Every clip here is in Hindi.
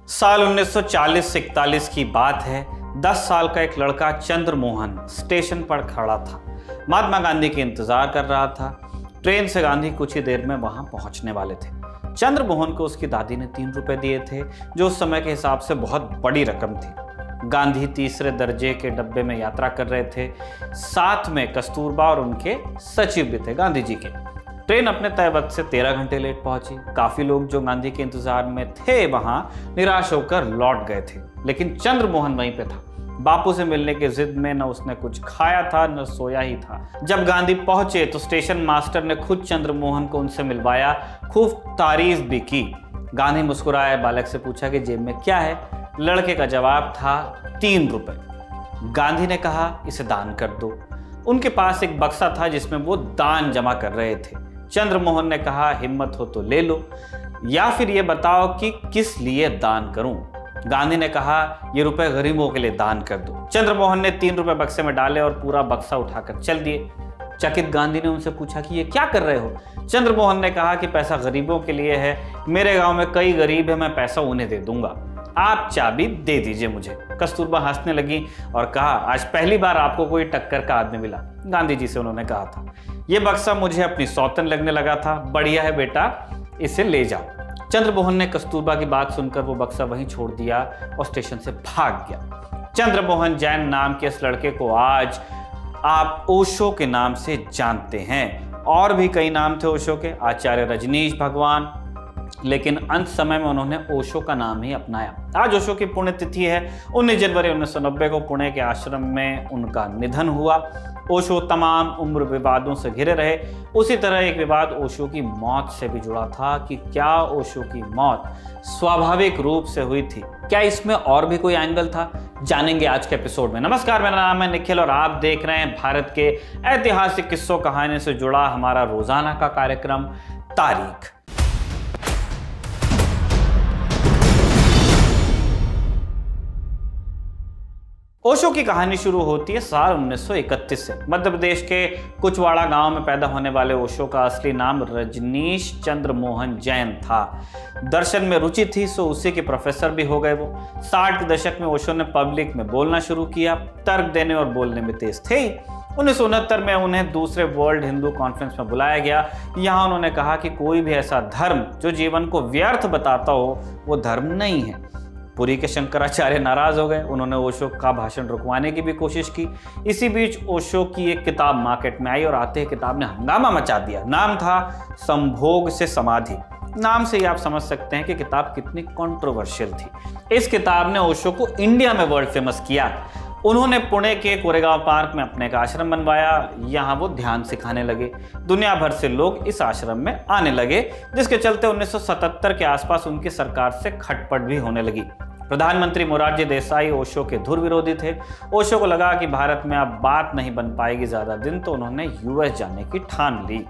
साल 1940 से 41 की बात है। 10 साल का एक लड़का चंद्रमोहन स्टेशन पर खड़ा था। महात्मा गांधी के इंतजार कर रहा था। ट्रेन से गांधी कुछ ही देर में वहां पहुंचने वाले थे। चंद्रमोहन को उसकी दादी ने 3 रुपए दिए थे, जो उस समय के हिसाब से बहुत बड़ी रकम थी। गांधी तीसरे दर्जे के डब्बे में यात्रा कर रहे थे। साथ में कस्तूरबा और उनके सचिव भी थे गांधी जी के। ट्रेन अपने तय वक्त से 13 घंटे लेट पहुंची। काफी लोग जो गांधी के इंतजार में थे वहां निराश होकर लौट गए थे, लेकिन चंद्रमोहन वहीं पे था। बापू से मिलने की जिद में न उसने कुछ खाया था न सोया ही था। जब गांधी पहुंचे तो स्टेशन मास्टर ने खुद चंद्रमोहन को उनसे मिलवाया, खूब तारीफ भी की। गांधी मुस्कुराए, बालक से पूछा कि जेब में क्या है। लड़के का जवाब था 3 रुपए। गांधी ने कहा, इसे दान कर दो। उनके पास एक बक्सा था जिसमें वो दान जमा कर रहे थे। चंद्रमोहन ने कहा, हिम्मत हो तो ले लो, या फिर ये बताओ कि किस लिए दान करूं। गांधी ने कहा, ये रुपए गरीबों के लिए दान कर दो। चंद्रमोहन ने 3 रुपए बक्से में डाले और पूरा बक्सा उठाकर चल दिए। चकित गांधी ने उनसे पूछा कि ये क्या कर रहे हो। चंद्रमोहन ने कहा कि पैसा गरीबों के लिए है, मेरे गांव में कई गरीब है, मैं पैसा उन्हें दे दूंगा, आप चाबी दे दीजिए मुझे। कस्तूरबा हंसने लगी और कहा, आज पहली बार आपको कोई टक्कर का आदमी मिला। गांधी जी से उन्होंने कहा था, यह बक्सा मुझे अपनी सौतन लगने लगा था, बढ़िया है बेटा, इसे ले जाओ। चंद्रमोहन ने कस्तूरबा की बात सुनकर वो बक्सा वहीं छोड़ दिया और स्टेशन से भाग गया। चंद्रमोहन जैन नाम के इस लड़के को आज आप ओशो के नाम से जानते हैं। और भी कई नाम थे ओशो के, आचार्य रजनीश भगवान, लेकिन अंत समय में उन्होंने ओशो का नाम ही अपनाया। आज ओशो की पुण्यतिथि है। 19 जनवरी 1990 को पुणे के आश्रम में उनका निधन हुआ। ओशो तमाम उम्र विवादों से घिरे रहे। उसी तरह एक विवाद ओशो की मौत से भी जुड़ा था कि क्या ओशो की मौत स्वाभाविक रूप से हुई थी, क्या इसमें और भी कोई एंगल था, जानेंगे आज के एपिसोड में। नमस्कार, मेरा नाम है निखिल और आप देख रहे हैं भारत के ऐतिहासिक किस्सों कहानी से जुड़ा हमारा रोजाना का कार्यक्रम तारीख। ओशो की कहानी शुरू होती है साल 1931 से। मध्य प्रदेश के कुचवाड़ा गांव में पैदा होने वाले ओशो का असली नाम रजनीश चंद्र मोहन जैन था। दर्शन में रुचि थी सो उसी के प्रोफेसर भी हो गए वो। 60 के दशक में ओशो ने पब्लिक में बोलना शुरू किया। तर्क देने और बोलने में तेज थे। 1969 में उन्हें दूसरे वर्ल्ड हिंदू कॉन्फ्रेंस में बुलाया गया। यहाँ उन्होंने कहा कि कोई भी ऐसा धर्म जो जीवन को व्यर्थ बताता हो वो धर्म नहीं है। पुरी के शंकराचार्य नाराज हो गए। उन्होंने ओशो का भाषण रुकवाने की भी कोशिश की। इसी बीच ओशो की एक किताब मार्केट में आई और आते ही किताब ने हंगामा मचा दिया। नाम था संभोग से समाधि। नाम से ही आप समझ सकते हैं कि किताब कितनी कंट्रोवर्शियल थी। इस किताब ने ओशो को इंडिया में वर्ल्ड फेमस किया। उन्होंने पुणे के कोरेगांव पार्क में अपने का आश्रम बनवाया। यहाँ वो ध्यान सिखाने लगे। दुनिया भर से लोग इस आश्रम में आने लगे, जिसके चलते 1977 के आसपास उनकी सरकार से खटपट भी होने लगी। प्रधानमंत्री मोरारजी देसाई ओशो के धुर विरोधी थे। ओशो को लगा कि भारत में अब बात नहीं बन पाएगी ज्यादा दिन, तो उन्होंने यूएस जाने की ठान ली।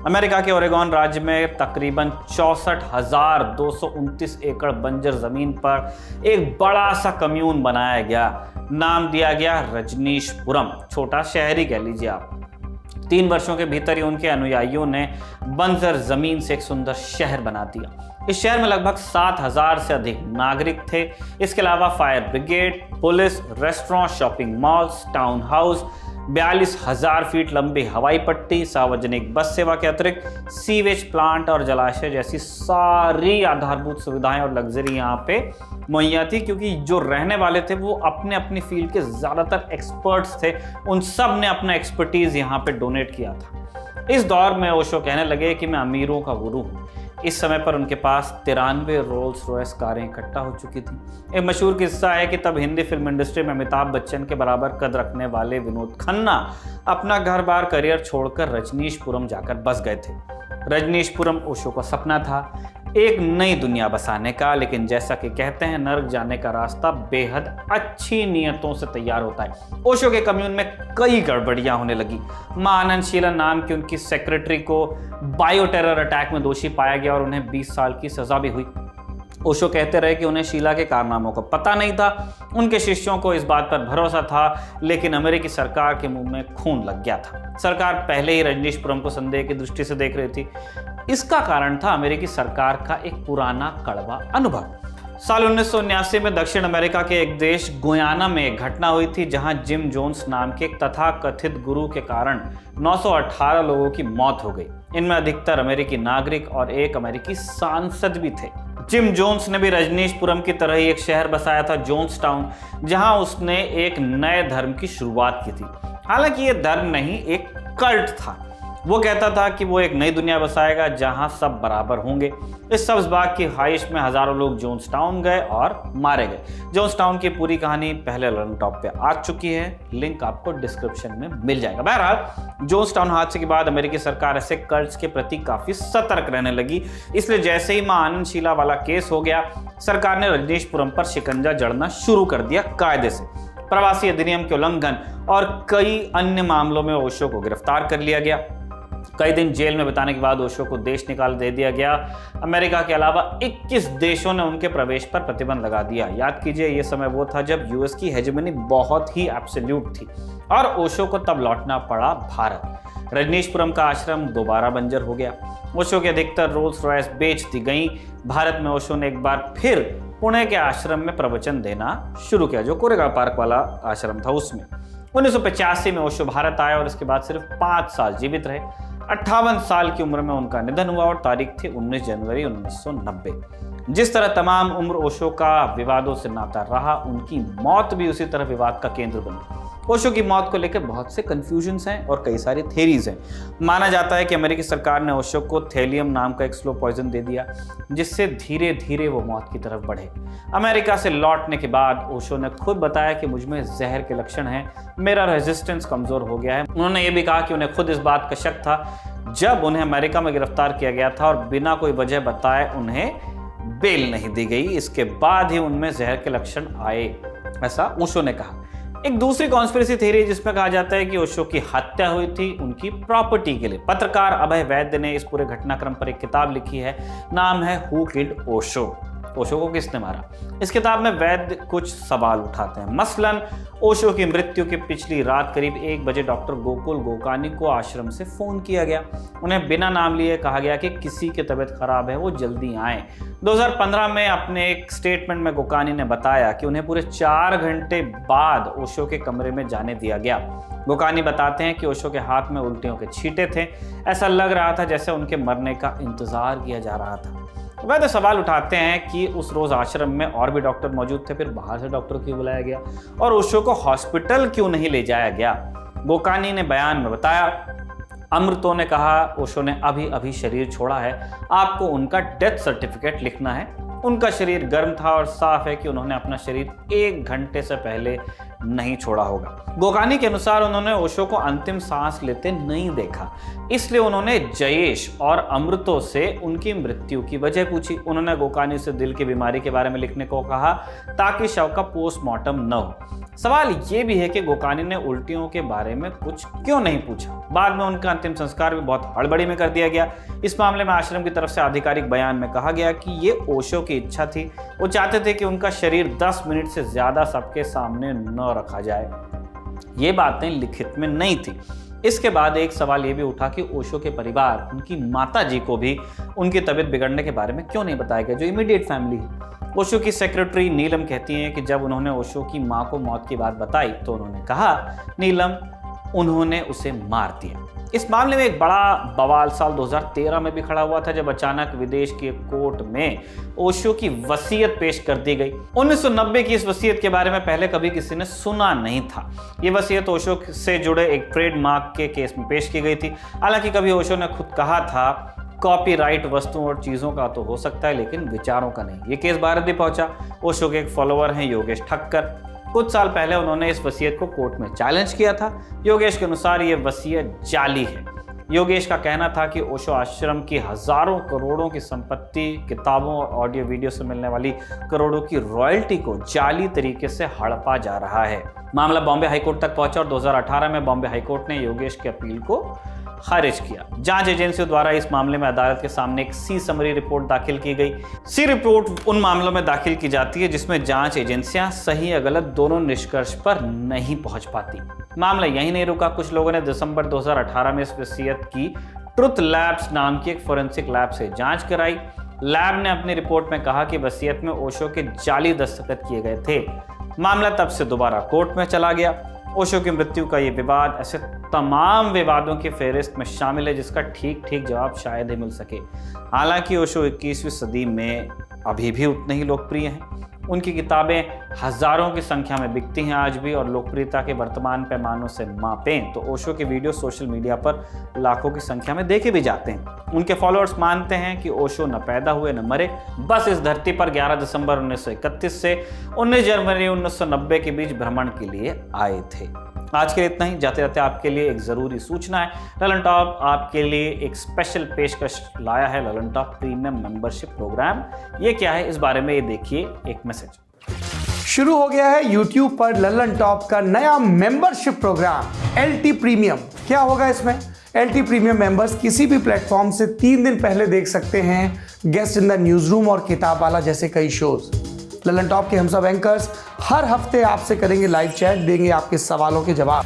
अमेरिका के ओरेगॉन राज्य में तकरीबन 64,229 एकड़ बंजर जमीन पर एक बड़ा सा कम्यून बनाया गया। नाम दिया गया रजनीशपुरम, छोटा शहर ही कह लीजिए आप। 3 वर्षों के भीतर ही उनके अनुयायियों ने बंजर जमीन से एक सुंदर शहर बना दिया। इस शहर में लगभग 7,000 से अधिक नागरिक थे। इसके अलावा fire brigade, police, restaurant, shopping malls, town house, 42,000 feet लंबी हवाई पट्टी, सार्वजनिक बस सेवा के अतिरिक्त सीवेज प्लांट और जलाशय जैसी सारी आधारभूत सुविधाएं और लग्जरी यहाँ पे मुहैया थी। क्योंकि जो रहने वाले थे वो अपने अपनी फील्ड के ज्यादातर एक्सपर्ट्स थे। उन सब ने अपना एक्सपर्टीज यहाँ पे डोनेट किया था। इस दौर में ओशो कहने लगे कि मैं अमीरों का गुरु हूँ। इस समय पर उनके पास 93 रोल्स रॉयस कारें इकट्ठा हो चुकी थी। एक मशहूर किस्सा है कि तब हिंदी फिल्म इंडस्ट्री में अमिताभ बच्चन के बराबर कद रखने वाले विनोद खन्ना अपना घर बार करियर छोड़कर रजनीशपुरम जाकर बस गए थे। रजनीशपुरम ओशो का सपना था, एक नई दुनिया बसाने का, लेकिन जैसा कि कहते हैं नर्क जाने का रास्ता बेहद अच्छी नियतों से तैयार होता है। ओशो के कम्यून में कई गड़बड़ियां होने लगी। मां आनंद शीलन नाम की उनकी सेक्रेटरी को बायो टेरर अटैक में दोषी पाया गया और उन्हें 20 साल की सजा भी हुई। ओशो कहते रहे कि उन्हें शीला के कारनामों का पता नहीं था। उनके शिष्यों को इस बात पर भरोसा था, लेकिन अमेरिकी सरकार के मुंह में खून लग गया था। सरकार पहले ही रजनीशपुरम को संदेह की दृष्टि से देख रही थी। इसका कारण था अमेरिकी सरकार का एक पुराना कड़वा अनुभव। साल 1979 में दक्षिण अमेरिका के एक देश गुयाना में एक घटना हुई थी जहां जिम जोन्स नाम के एक तथाकथित गुरु के कारण 918 लोगों की मौत हो गई। इनमें अधिकतर अमेरिकी नागरिक और एक अमेरिकी सांसद भी थे। जिम जोन्स ने भी रजनीशपुरम की तरह ही एक शहर बसाया था, जोन्सटाउन, जहां उसने एक नए धर्म की शुरुआत की थी। हालांकि यह धर्म नहीं, एक कल्ट था। वो कहता था कि वो एक नई दुनिया बसाएगा जहां सब बराबर होंगे। इस सब्ज बाग की ख्वाहिश में हजारों लोग जोन्सटाउन गए और मारे गए। जोन्सटाउन की पूरी कहानी पहले रन टॉप पे आ चुकी है, लिंक आपको डिस्क्रिप्शन में मिल जाएगा। बहरहाल जोन्सटाउन हादसे के बाद अमेरिकी सरकार ऐसे कल्ट्स के प्रति काफी सतर्क रहने लगी। इसलिए जैसे ही मां आनंद शीला वाला केस हो गया, सरकार ने रजनीशपुरम पर शिकंजा जड़ना शुरू कर दिया कायदे से। प्रवासी अधिनियम के उल्लंघन और कई अन्य मामलों में ओशो को गिरफ्तार कर लिया गया। कई दिन जेल में बिताने के बाद ओशो को देश निकाल दे दिया गया। अमेरिका के अलावा 21 देशों ने उनके प्रवेश पर प्रतिबंध लगा दिया। याद कीजिए, यह समय वो था जब यूएस की हेजेमनी बहुत ही एब्सोल्यूट थी और ओशो को तब लौटना पड़ा भारत। रजनीशपुरम का आश्रम दोबारा बंजर हो गया। ओशो के अधिकतर रोल्स रॉयस बेच दी गई। भारत में ओशो ने एक बार फिर पुणे के आश्रम में प्रवचन देना शुरू किया, जो कोरेगांव पार्क वाला आश्रम था उसमें। 1985 में ओशो भारत आया और इसके बाद सिर्फ 5 साल जीवित रहे। 58 साल की उम्र में उनका निधन हुआ और तारीख थी 19 जनवरी 1990। जिस तरह तमाम उम्र ओशो का विवादों से नाता रहा, उनकी मौत भी उसी तरह विवाद का केंद्र बनी। ओशो की मौत को लेकर बहुत से कंफ्यूजन्स हैं और कई सारी थेरीज हैं। माना जाता है कि अमेरिकी सरकार ने ओशो को थेलियम नाम का एक स्लो पॉइजन दे दिया, जिससे धीरे धीरे वो मौत की तरफ बढ़े। अमेरिका से लौटने के बाद ओशो ने खुद बताया कि मुझ में जहर के लक्षण हैं, मेरा रेजिस्टेंस कमजोर हो गया है। उन्होंने ये भी कहा कि उन्हें खुद इस बात का शक था जब उन्हें अमेरिका में गिरफ्तार किया गया था और बिना कोई वजह बताए उन्हें बेल नहीं दी गई। इसके बाद ही उनमें जहर के लक्षण आए, ऐसा ओशो ने कहा। एक दूसरी कॉन्स्पिरेसी थ्योरी जिसमें कहा जाता है कि ओशो की हत्या हुई थी उनकी प्रॉपर्टी के लिए। पत्रकार अभय वैद्य ने इस पूरे घटनाक्रम पर एक किताब लिखी है, नाम है हु किल्ड ओशो, ओशो को किसने मारा। इस किताब में वैद्य कुछ सवाल उठाते हैं। मसलन ओशो की मृत्यु की पिछली रात करीब 1 बजे डॉक्टर गोकुल गोकानी को आश्रम से फोन किया गया। उन्हें बिना नाम लिए कहा गया कि किसी की तबीयत खराब है, वो जल्दी आए। 2015 में अपने एक स्टेटमेंट में गोकानी ने बताया कि उन्हें पूरे 4 घंटे बाद ओशो के कमरे में जाने दिया गया। गोकानी बताते हैं कि ओशो के हाथ में उल्टियों के छींटे थे। ऐसा लग रहा था जैसे उनके मरने का इंतजार किया जा रहा था। वैद्य सवाल उठाते हैं कि उस रोज आश्रम में और भी डॉक्टर मौजूद थे, फिर बाहर से डॉक्टर क्यों बुलाया गया और ओशो को हॉस्पिटल क्यों नहीं ले जाया गया। गोकानी ने बयान में बताया, अमृतो ने कहा ओशो ने अभी अभी शरीर छोड़ा है, आपको उनका डेथ सर्टिफिकेट लिखना है। उनका शरीर गर्म था और साफ है कि उन्होंने अपना शरीर 1 घंटे से पहले नहीं छोड़ा होगा। गोकानी के अनुसार उन्होंने ओशो को अंतिम सांस लेते नहीं देखा, इसलिए उन्होंने जयेश और अमृतो से उनकी मृत्यु की वजह पूछी। उन्होंने गोकानी से दिल की बीमारी के बारे में लिखने को कहा ताकि शव का पोस्टमार्टम न हो। सवाल ये भी है कि गोकानी ने उल्टियों के बारे में कुछ क्यों नहीं पूछा। बाद में उनका अंतिम संस्कार भी बहुत हड़बड़ी में कर दिया गया। इस मामले में आश्रम की तरफ से आधिकारिक बयान में कहा गया कि ये ओशो की इच्छा थी। वो चाहते थे कि उनका शरीर 10 मिनट से ज्यादा सबके सामने न रखा जाए। ये बातें लिखित में नहीं थी। इसके बाद एक सवाल ये भी उठा कि ओशो के परिवार, उनकी माता जी को भी उनकी तबीयत बिगड़ने के बारे में क्यों नहीं बताया गया, जो इमीडिएट फैमिली है। ओशो की सेक्रेटरी नीलम कहती हैं कि जब उन्होंने ओशो की मां को मौत की बात बताई तो उन्होंने कहा, नीलम, उन्होंने उसे मार दिया। इस मामले में एक बड़ा बवाल साल 2013 में भी खड़ा हुआ था, जब अचानक विदेश की कोर्ट में ओशो की वसीयत पेश कर दी गई। 1990 की इस वसीयत के बारे में पहले कभी किसी ने सुना नहीं था। ये वसीयत ओशो से जुड़े एक ट्रेडमार्क के केस में पेश की गई थी। हालांकि कभी ओशो ने खुद कहा था, कॉपीराइट वस्तुओं और चीज़ों का तो हो सकता है लेकिन विचारों का नहीं। ये केस भारत भी पहुंचा। ओशो के एक फॉलोअर हैं योगेश ठक्कर। कुछ साल पहले उन्होंने इस वसीयत को कोर्ट में चैलेंज किया था। योगेश के अनुसार ये वसीयत जाली है। योगेश का कहना था कि ओशो आश्रम की हजारों करोड़ों की संपत्ति, किताबों और ऑडियो वीडियो से मिलने वाली करोड़ों की रॉयल्टी को जाली तरीके से हड़पा जा रहा है। मामला बॉम्बे हाईकोर्ट तक पहुंचा और 2018 में बॉम्बे हाईकोर्ट ने योगेश की अपील को खारिज किया। जांच एजेंसियों द्वारा इस मामले में अदालत के सामने एक सी समरी रिपोर्ट दाखिल की गई। सी रिपोर्ट उन मामलों में दाखिल की जाती है जिसमें जांच एजेंसियां सही या गलत दोनों निष्कर्ष पर नहीं पहुंच पाती। मामला यहीं नहीं रुका। कुछ लोगों ने दिसंबर 2018 में इस वसीयत की ट्रुथ लैब्स नाम की एक फोरेंसिक लैब से जांच कराई। लैब ने अपनी रिपोर्ट में कहा कि वसीयत में ओशो के जाली दस्तखत किए गए थे। मामला तब से दोबारा कोर्ट में चला गया। ओशो की मृत्यु का ये विवाद ऐसे तमाम विवादों की फहरिस्त में शामिल है जिसका ठीक ठीक जवाब शायद ही मिल सके। हालांकि ओशो 21वीं सदी में अभी भी उतने ही लोकप्रिय हैं। उनकी किताबें हजारों की संख्या में बिकती हैं आज भी, और लोकप्रियता के वर्तमान पैमानों से मापें तो ओशो के वीडियो सोशल मीडिया पर लाखों की संख्या में देखे भी जाते हैं। उनके फॉलोअर्स मानते हैं कि ओशो न पैदा हुए न मरे, बस इस धरती पर 11 दिसंबर 1931 से 19 जनवरी 1990 के बीच भ्रमण के लिए आए थे। आज के लिए इतना ही। जाते जाते आपके लिए एक ज़रूरी सूचना है। ललन टॉप आपके लिए एक स्पेशल पेशकश लाया है, Lallan top premium membership program. ये क्या है, इस बारे में ये देखिए एक मैसेज। शुरू हो गया है YouTube पर ललन टॉप का नया मेंबरशिप प्रोग्राम LT प्रीमियम। क्या होगा इसमें? LT प्रीमियम मेंबर्स किसी भी प्लेटफॉर्म से 3 दिन पहले देख सकते हैं guest in the news room और किताब वाला जैसे कई शोज। ललन टॉप के हम सब एंकर्स हर हफ्ते आपसे करेंगे लाइव चैट, देंगे आपके सवालों के जवाब।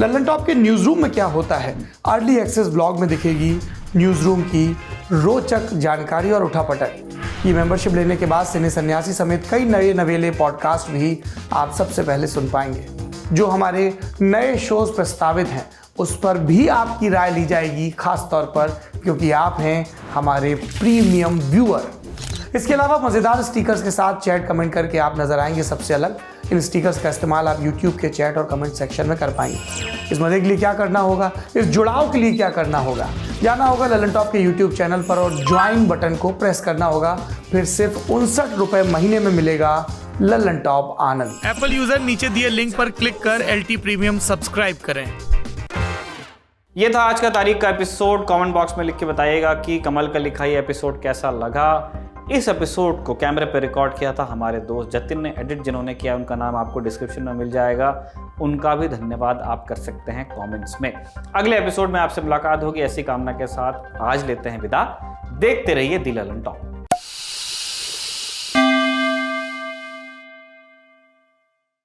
ललन टॉप के न्यूज रूम में क्या होता है, अर्ली एक्सेस ब्लॉग में दिखेगी न्यूज रूम की रोचक जानकारी और उठापटक। ये मेंबरशिप लेने के बाद सिने सन्यासी समेत कई नए नवेले पॉडकास्ट भी आप सबसे पहले सुन पाएंगे। जो हमारे नए शोज प्रस्तावित हैं उस पर भी आपकी राय ली जाएगी, खास तौर पर क्योंकि आप हैं हमारे प्रीमियम व्यूअर। इसके अलावा मज़ेदार स्टिकर्स के साथ चैट कमेंट करके आप नजर आएंगे सबसे अलग। इन स्टिकर्स का इस्तेमाल आप YouTube के चैट और कमेंट सेक्शन में कर पाएंगे। इस मजे के लिए क्या करना होगा, इस जुड़ाव के लिए क्या करना होगा, जाना होगा ललन टॉप के YouTube चैनल पर और ज्वाइन बटन को प्रेस करना होगा। फिर सिर्फ 59 रुपए महीने में मिलेगा ललन टॉप आनंद। एप्पल यूजर नीचे दिए लिंक पर क्लिक कर LT प्रीमियम सब्सक्राइब करें। ये था आज का तारीख का एपिसोड। कमेंट बॉक्स में लिख के बताइएगा कि कमल का लिखा ये एपिसोड कैसा लगा। इस एपिसोड को कैमरे पर रिकॉर्ड किया था हमारे दोस्त जतिन ने। एडिट जिन्होंने किया उनका नाम आपको डिस्क्रिप्शन में मिल जाएगा, उनका भी धन्यवाद आप कर सकते हैं कमेंट्स में। अगले एपिसोड में आपसे मुलाकात होगी ऐसी कामना के साथ। आज लेते हैं विदा। देखते रहिए दी ललन टॉप।